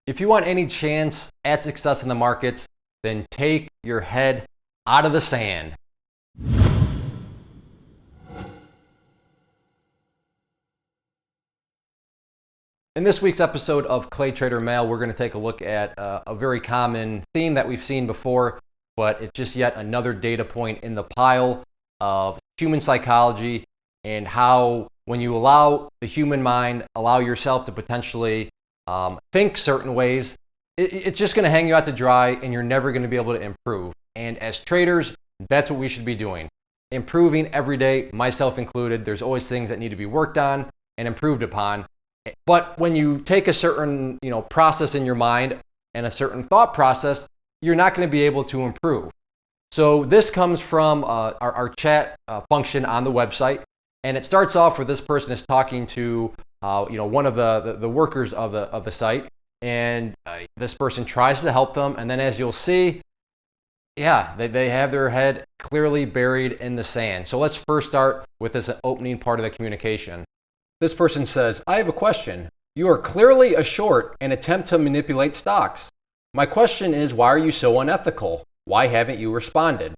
If you want any chance at success in the markets, then take your head out of the sand. In this week's episode of ClayTrader Mail, we're going to take a look at a very common theme that we've seen before, but it's just yet another data point in the pile of human psychology and how when you allow the human mind, allow yourself to potentially think certain ways, it's just going to hang you out to dry and you're never going to be able to improve. And as traders, that's what we should be doing. Improving every day, myself included. There's always things that need to be worked on and improved upon. But when you take a certain process in your mind and a certain thought process, you're not going to be able to improve. So this comes from our chat function on the website, and it starts off where this person is talking to one of the workers of the site, and this person tries to help them, and then as you'll see, they have their head clearly buried in the sand. So let's first start with this opening part of the communication. This person says, "I have a question. You are clearly a short and attempt to manipulate stocks. My question is, why are you so unethical? Why haven't you responded?"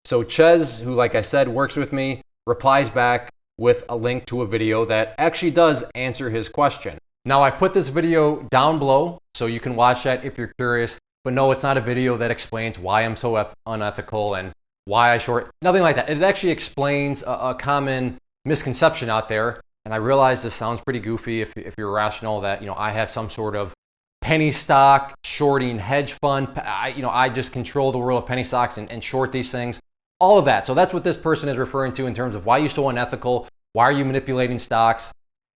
So Ches, who like I said works with me, replies back with a link to a video that actually does answer his question. Now I've put this video down below so you can watch that if you're curious, but no, it's not a video that explains why I'm so unethical and why I short, nothing like that. It actually explains a common misconception out there. And I realize this sounds pretty goofy if you're rational, that I have some sort of penny stock shorting hedge fund. I just control the world of penny stocks and short these things, all of that. So that's what this person is referring to in terms of why you're so unethical, why are you manipulating stocks.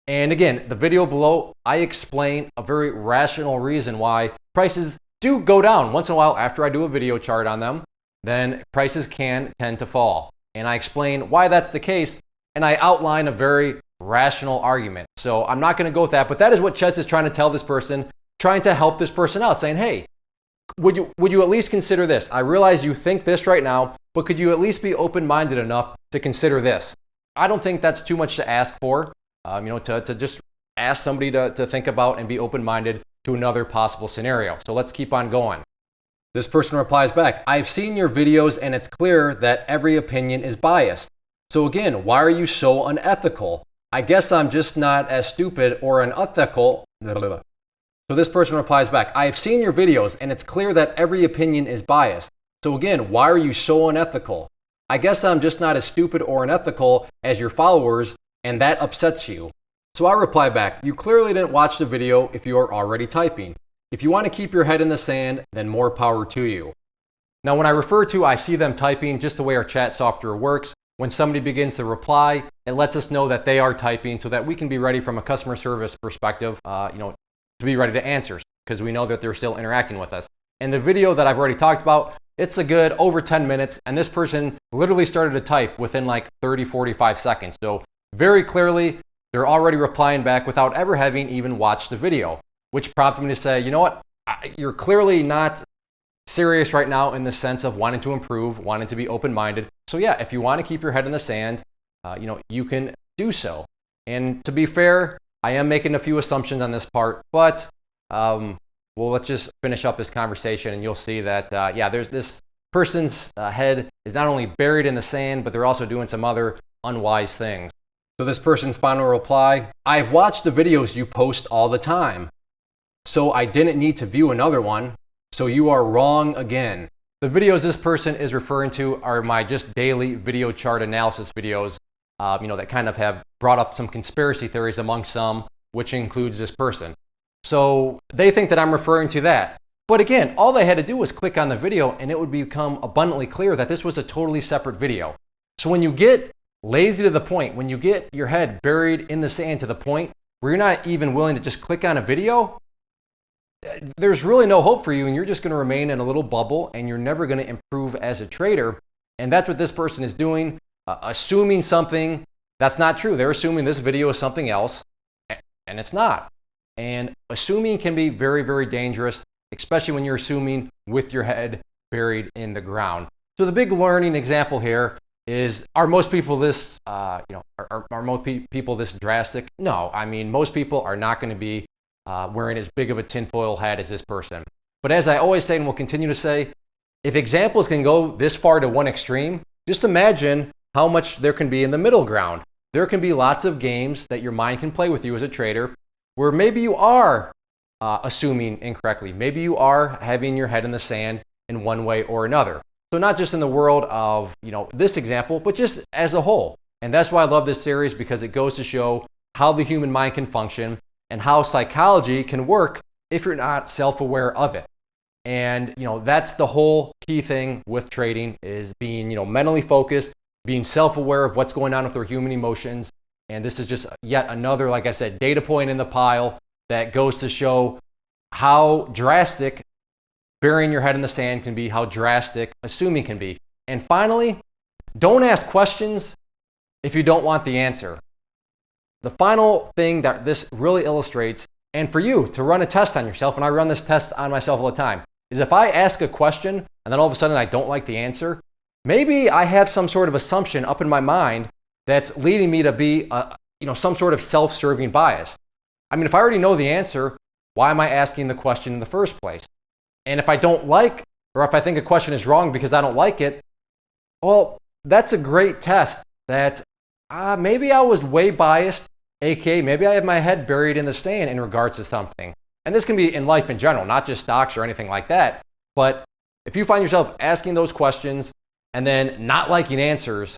And again, the video below, I explain a very rational reason why prices do go down once in a while. After I do a video chart on them, then prices can tend to fall. And I explain why that's the case, and I outline a very rational argument. So I'm not going to go with that, but that is what Ches is trying to tell this person, trying to help this person out, saying, hey, would you at least consider this? I realize you think this right now, but could you at least be open-minded enough to consider this? I don't think that's too much to ask for, to just ask somebody to think about and be open-minded to another possible scenario. So let's keep on going. This person replies back, "I've seen your videos and it's clear that every opinion is biased. So again, why are you so unethical? I guess I'm just not as stupid or unethical." So this person replies back, "I have seen your videos and it's clear that every opinion is biased. So again, why are you so unethical? I guess I'm just not as stupid or unethical as your followers, and that upsets you." So I reply back, "You clearly didn't watch the video if you are already typing. If you want to keep your head in the sand, then more power to you." Now when I refer to I see them typing, just the way our chat software works, when somebody begins to reply, it lets us know that they are typing so that we can be ready from a customer service perspective, to be ready to answer, because we know that they're still interacting with us. And the video that I've already talked about, it's a good over 10 minutes, and this person literally started to type within like 30, 45 seconds. So very clearly, they're already replying back without ever having even watched the video, which prompted me to say, you know what, you're clearly not serious right now in the sense of wanting to improve, wanting to be open-minded. So yeah, if you want to keep your head in the sand, you can do so. And to be fair, I am making a few assumptions on this part, but let's just finish up this conversation and you'll see that, there's this person's head is not only buried in the sand, but they're also doing some other unwise things. So this person's final reply, "I've watched the videos you post all the time, so I didn't need to view another one. So you are wrong again." The videos this person is referring to are my just daily video chart analysis videos, that kind of have brought up some conspiracy theories among some, which includes this person. So they think that I'm referring to that. But again, all they had to do was click on the video and it would become abundantly clear that this was a totally separate video. So when you get lazy to the point, when you get your head buried in the sand to the point where you're not even willing to just click on a video, there's really no hope for you, and you're just going to remain in a little bubble and you're never going to improve as a trader. And that's what this person is doing, assuming something that's not true. They're assuming this video is something else, and it's not. And assuming can be very, very dangerous, especially when you're assuming with your head buried in the ground. So the big learning example here is, are most people this, are most people this drastic? No, I mean, most people are not going to be wearing as big of a tinfoil hat as this person. But as I always say and will continue to say, if examples can go this far to one extreme, just imagine how much there can be in the middle ground. There can be lots of games that your mind can play with you as a trader where maybe you are assuming incorrectly. Maybe you are having your head in the sand in one way or another. So not just in the world of this example, but just as a whole. And that's why I love this series, because it goes to show how the human mind can function and how psychology can work if you're not self-aware of it. And that's the whole key thing with trading, is being mentally focused, being self-aware of what's going on with our human emotions. And this is just yet another, like I said, data point in the pile that goes to show how drastic burying your head in the sand can be, how drastic assuming can be. And finally, don't ask questions if you don't want the answer. The final thing that this really illustrates, and for you to run a test on yourself, and I run this test on myself all the time, is if I ask a question and then all of a sudden I don't like the answer, maybe I have some sort of assumption up in my mind that's leading me to be some sort of self-serving bias. I mean, if I already know the answer, why am I asking the question in the first place? And if I don't like, or if I think a question is wrong because I don't like it, well, that's a great test that maybe I was way biased, aka maybe I have my head buried in the sand in regards to something. And this can be in life in general, not just stocks or anything like that. But if you find yourself asking those questions and then not liking answers,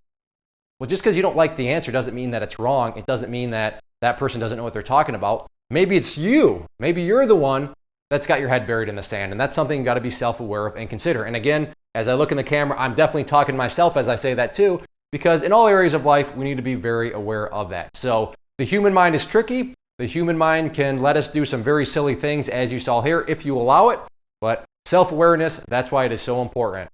well, just because you don't like the answer doesn't mean that it's wrong. It doesn't mean that that person doesn't know what they're talking about. Maybe it's you. Maybe you're the one that's got your head buried in the sand. And that's something you got to be self-aware of and consider. And again, as I look in the camera, I'm definitely talking to myself as I say that too, because in all areas of life, we need to be very aware of that. So the human mind is tricky. The human mind can let us do some very silly things, as you saw here, if you allow it. But self-awareness, that's why it is so important.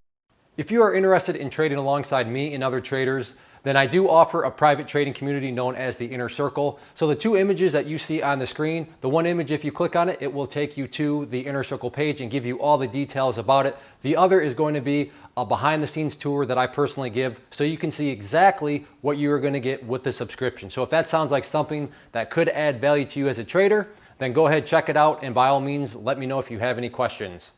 If you are interested in trading alongside me and other traders, then I do offer a private trading community known as the Inner Circle. So the two images that you see on the screen, the one image, if you click on it, it will take you to the Inner Circle page and give you all the details about it. The other is going to be a behind the scenes tour that I personally give, so you can see exactly what you are going to get with the subscription. So if that sounds like something that could add value to you as a trader, then go ahead, check it out, and by all means, let me know if you have any questions.